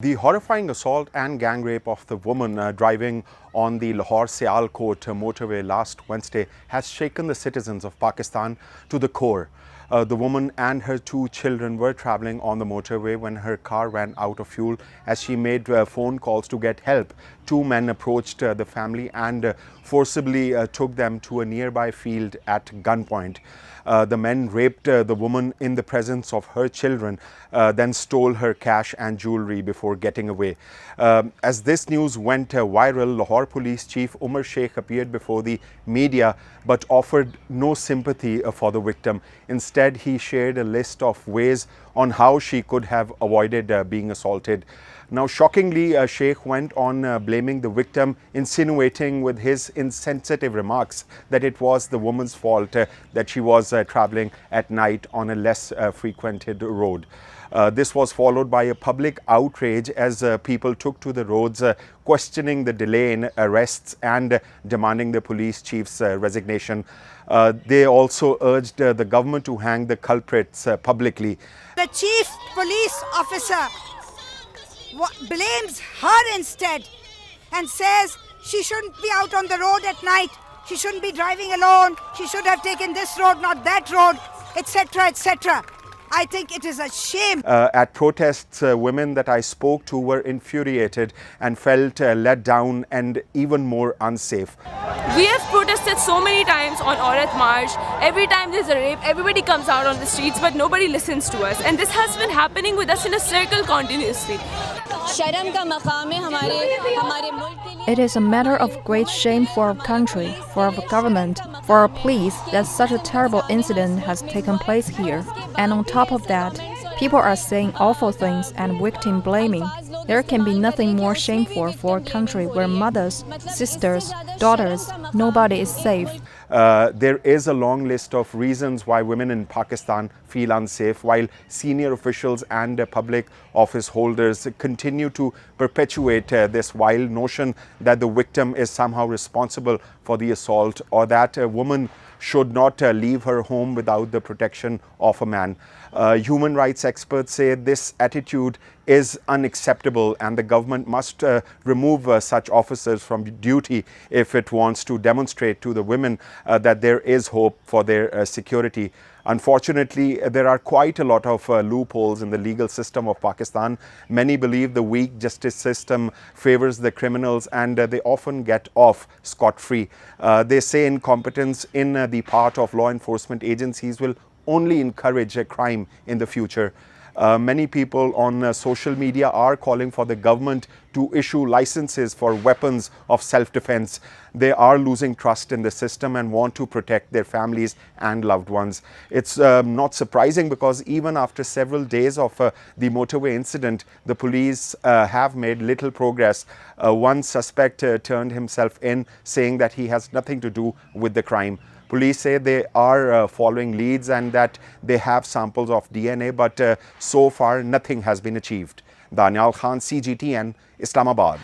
The horrifying assault and gang rape of the woman driving on the Lahore-Sialkot motorway last Wednesday has shaken the citizens of Pakistan to the core. The woman and her two children were traveling on the motorway when her car ran out of fuel. As she made phone calls to get help, two men approached the family and forcibly took them to a nearby field at gunpoint. The men raped the woman in the presence of her children, then stole her cash and jewelry before getting away. As this news went viral, Lahore Police Chief Umar Sheikh appeared before the media but offered no sympathy for the victim. Instead, he shared a list of ways on how she could have avoided being assaulted. Now, shockingly, Sheikh went on blaming the victim, insinuating with his insensitive remarks that it was the woman's fault that she was traveling at night on a less frequented road. This was followed by a public outrage as people took to the roads, questioning the delay in arrests and demanding the police chief's resignation. They also urged the government to hang the culprits publicly. The chief police officer blames her instead and says she shouldn't be out on the road at night, she shouldn't be driving alone, she should have taken this road, not that road, etc., etc. I think it is a shame. At protests, women that I spoke to were infuriated and felt let down and even more unsafe. We have protested so many times on Aurat March. Every time there's a rape, everybody comes out on the streets, but nobody listens to us. And this has been happening with us in a circle continuously. It is a matter of great shame for our country, for our government, for our police that such a terrible incident has taken place here. And on top of that, people are saying awful things and victim blaming. There can be nothing more shameful for a country where mothers, sisters, daughters, nobody is safe. There is a long list of reasons why women in Pakistan feel unsafe, while senior officials and public office holders continue to perpetuate this wild notion that the victim is somehow responsible for the assault or that a woman should not leave her home without the protection of a man. Human rights experts say this attitude is unacceptable and the government must remove such officers from duty if it wants to demonstrate to the women that there is hope for their security. Unfortunately, there are quite a lot of loopholes in the legal system of Pakistan. Many believe the weak justice system favors the criminals and they often get off scot-free. They say incompetence in the part of law enforcement agencies will only encourage a crime in the future. Many people on social media are calling for the government to issue licenses for weapons of self-defense. They are losing trust in the system and want to protect their families and loved ones. It's not surprising because even after several days of the motorway incident, the police have made little progress. One suspect turned himself in, saying that he has nothing to do with the crime. Police say they are following leads and that they have samples of DNA, but so far nothing has been achieved. Danial Khan, CGTN, Islamabad.